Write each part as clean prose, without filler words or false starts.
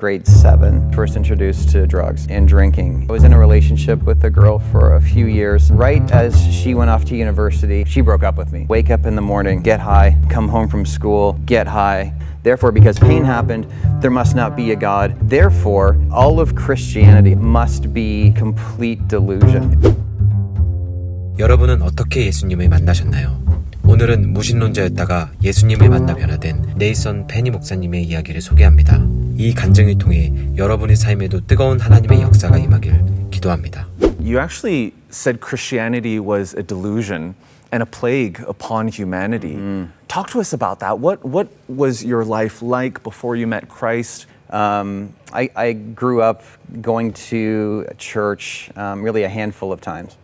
grade 7, first introduced to drugs and drinking. I was in a relationship with a girl for a few years. Right as she went off to university, she broke up with me. Wake up in the morning, get high, come home from school, get high. Therefore, because pain happened, there must not be a God. Therefore, all of Christianity must be complete delusion. 여러분은 어떻게 예수님을 만나셨나요? 오늘은 무신론자였다가 예수님을 만나 변화된 네이선 페니 목사님의 이야기를 소개합니다. 이 간증을 통해 여러분의 삶에도 뜨거운 하나님의 역사가 임하길 기도합니다. You actually said Christianity was a delusion and a plague upon humanity. Talk to us about that. What was your life like before you met Christ? I grew up going to church really a handful of times.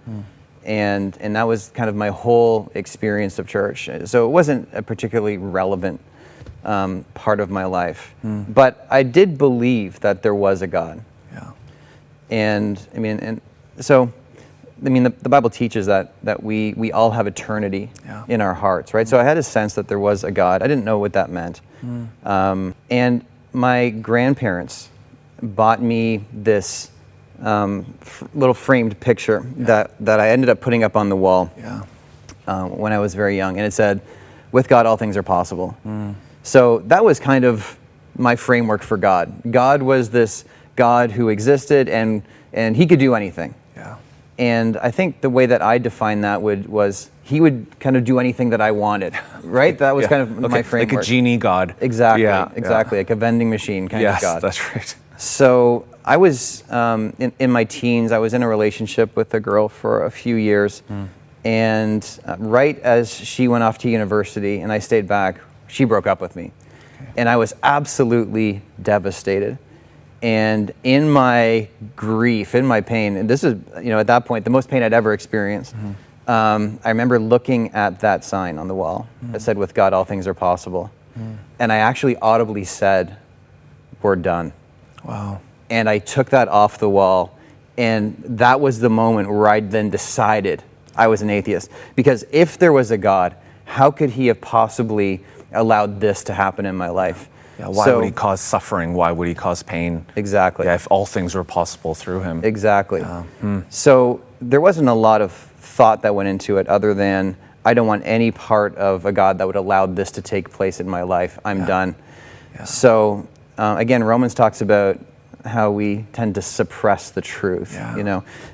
And that was kind of my whole experience of church. So it wasn't a particularly relevant part of my life. But I did believe that there was a God. Yeah. And the Bible teaches that we all have eternity in our hearts, right? So I had a sense that there was a God. I didn't know what that meant. And my grandparents bought me this little framed picture that I ended up putting up on the wall when I was very young. And it said, "With God, all things are possible." So that was kind of my framework for God. God was this God who existed and he could do anything. Yeah. And I think the way that I defined that was he would kind of do anything that I wanted, right? That was kind of my framework. Like a genie God. Exactly, Yeah, exactly, like a vending machine kind of God. Yes, that's right. So I was in my teens. I was in a relationship with a girl for a few years, and right as she went off to university and I stayed back, she broke up with me, and I was absolutely devastated. And in my grief, in my pain, and this is, at that point, the most pain I'd ever experienced. I remember looking at that sign on the wall that said, "With God, all things are possible," and I actually audibly said, "We're done." Wow. And I took that off the wall, and that was the moment where I then decided I was an atheist. Because if there was a God, how could he have possibly allowed this to happen in my life? Yeah, why would he cause suffering? Why would he cause pain? Exactly. Yeah, if all things were possible through him. Exactly. So there wasn't a lot of thought that went into it other than I don't want any part of a God that would allow this to take place in my life. I'm done. Yeah. So again, Romans talks about how we tend to suppress the truth,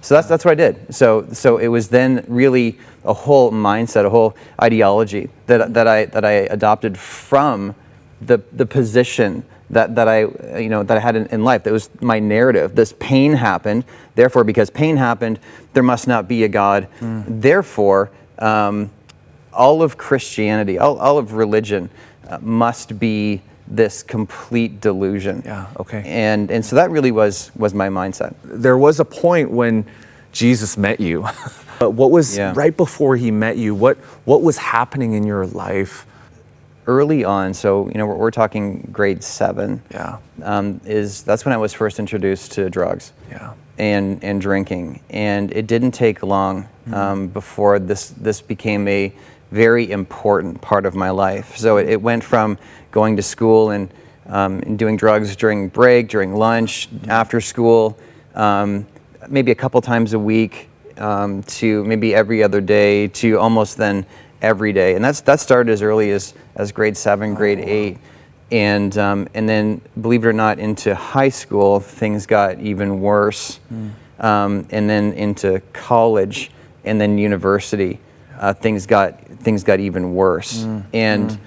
So that's what I did. So it was then really a whole mindset, a whole ideology that I adopted from the position that I had in life. That was my narrative. This pain happened. Therefore, because pain happened, there must not be a God. Therefore, all of Christianity, all of religion, must be this complete delusion. Yeah. Okay. And so that really was my mindset. There was a point when Jesus met you. But what was right before he met you? What was happening in your life? Early on, so we're talking grade 7. Yeah. That's when I was first introduced to drugs. Yeah. And drinking, and it didn't take long before this became a very important part of my life. So it went from going to school and doing drugs during break, during lunch, after school, maybe a couple times a week, to maybe every other day, to almost then every day. And that started as early as grade 7, grade 8. And then, believe it or not, into high school, things got even worse. And then into college, and then university, things got even worse. And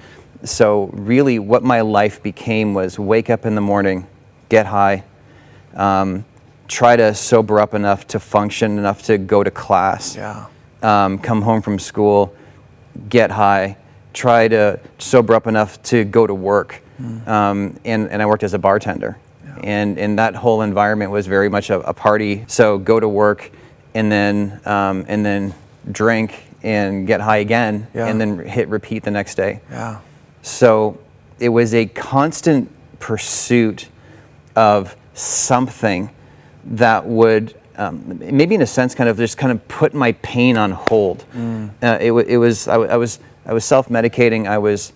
so, really, what my life became was wake up in the morning, get high, try to sober up enough to function enough to go to class. Yeah. Come home from school, get high, try to sober up enough to go to work. And I worked as a bartender. And that whole environment was very much a party. So go to work and then drink and get high again and then hit repeat the next day. Yeah. So it was a constant pursuit of something that would maybe in a sense kind of put my pain on hold. I was self-medicating. I was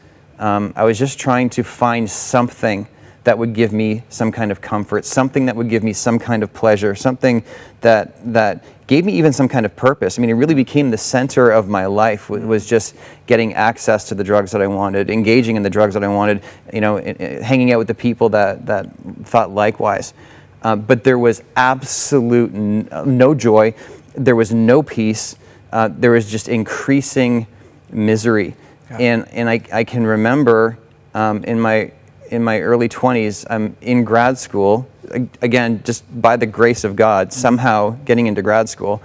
just trying to find something that would give me some kind of comfort, something that would give me some kind of pleasure, something that gave me even some kind of purpose. I mean, it really became the center of my life, was just getting access to the drugs that I wanted, engaging in the drugs that I wanted, hanging out with the people that thought likewise. But there was absolute no joy. There was no peace. There was just increasing misery. Yeah. And I can remember in my early 20s, I'm in grad school, again, just by the grace of God, somehow getting into grad school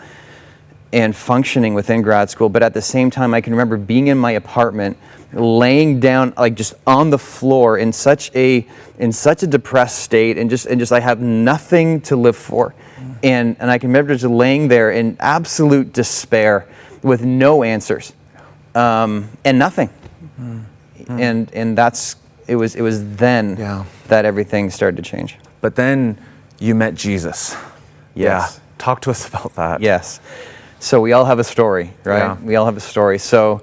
and functioning within grad school. But at the same time, I can remember being in my apartment, laying down like just on the floor in such a depressed state, and just I have nothing to live for. And I can remember just laying there in absolute despair with no answers, and nothing. And it was then that everything started to change. But then you met Jesus. Yes. Yeah. Talk to us about that. Yes. So we all have a story, right? Yeah. We all have a story. So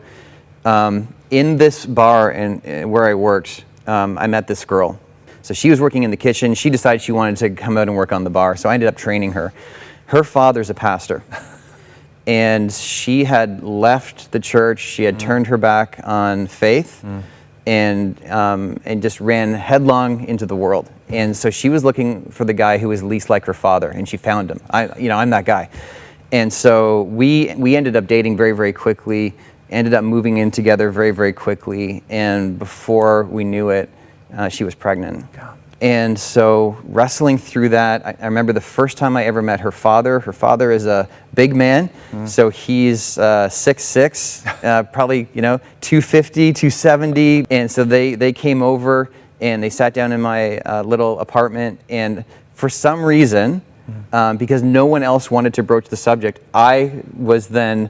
in this bar and where I worked, I met this girl. So she was working in the kitchen. She decided she wanted to come out and work on the bar. So I ended up training her. Her father's a pastor. And she had left the church. She had turned her back on faith. And just ran headlong into the world. And so she was looking for the guy who was least like her father, and she found him. I'm that guy. And so we ended up dating very, very quickly, ended up moving in together very, very quickly, and before we knew it, she was pregnant. Yeah. And so wrestling through that, I remember the first time I ever met her father. Her father is a big man, so he's 6'6", probably 250, 270. And so they came over and they sat down in my little apartment. And for some reason, because no one else wanted to broach the subject, I was then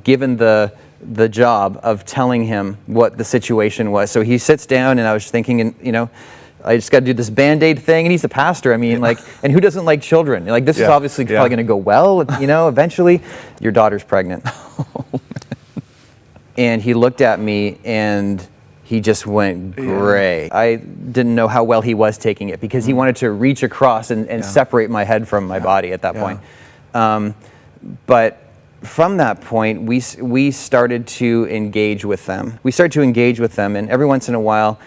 given the job of telling him what the situation was. So he sits down, and I was thinking, I just got to do this Band-Aid thing, and he's a pastor. I mean, and who doesn't like children? Like, this is obviously probably going to go well, eventually. Your daughter's pregnant. And he looked at me, and he just went gray. I didn't know how well he was taking it, because he wanted to reach across and separate my head from my body at that point. But from that point, we started to engage with them. And every once in a while,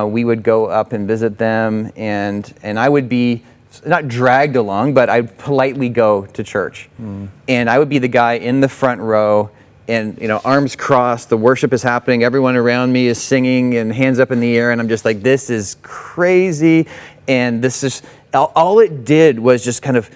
we would go up and visit them, and I would be not dragged along, but I'd politely go to church. And I would be the guy in the front row, and arms crossed, the worship is happening, everyone around me is singing and hands up in the air, and I'm just like, this is crazy. And this is all it did was just kind of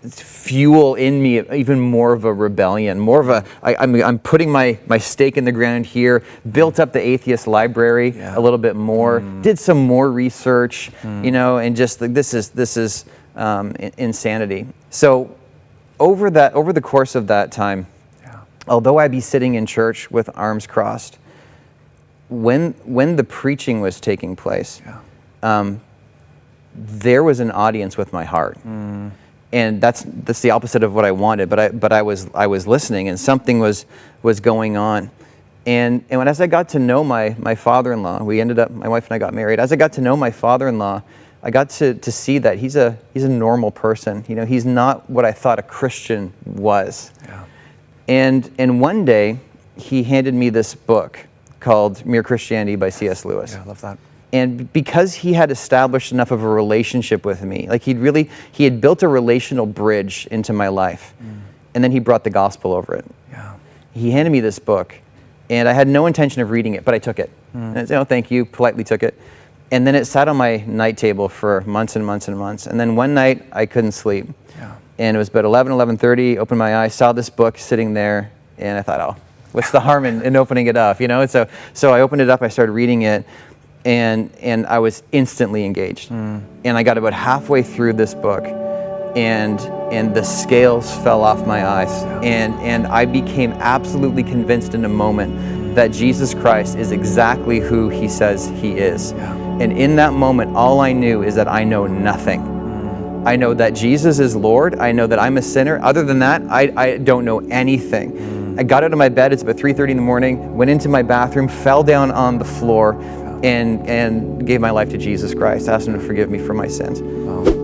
fuel in me even more of a rebellion, more of I'm putting my stake in the ground here, built up the Atheist library a little bit more, did some more research, and just like, this is insanity. So over the course of that time, although I'd be sitting in church with arms crossed, when the preaching was taking place, there was an audience with my heart. And that's the opposite of what I wanted, but I was listening, and something was going on. And as I got to know my father-in-law, my wife and I got married. As I got to know my father-in-law, I got to see that he's a normal person. He's not what I thought a Christian was. Yeah. And one day, he handed me this book called Mere Christianity by C.S. Lewis. Yeah, I love that. And because he had established enough of a relationship with me, like he had built a relational bridge into my life, and then he brought the gospel over it. Yeah. He handed me this book, and I had no intention of reading it, but I took it. And I said, "Oh, thank you," politely took it. And then it sat on my night table for months and months and months. And then one night, I couldn't sleep. Yeah. And it was about 11:30, opened my eyes, saw this book sitting there, and I thought, oh, what's the harm in opening it up, And so I opened it up, I started reading it, and I was instantly engaged. And I got about halfway through this book, and the scales fell off my eyes, and I became absolutely convinced in a moment that Jesus Christ is exactly who he says he is. And in that moment, all I knew is that I know nothing. I know that Jesus is Lord. I know that I'm a sinner. Other than that, I don't know anything. I got out of my bed, it's about 3:30 in the morning, went into my bathroom, fell down on the floor, and gave my life to Jesus Christ. Asked him to forgive me for my sins. Wow.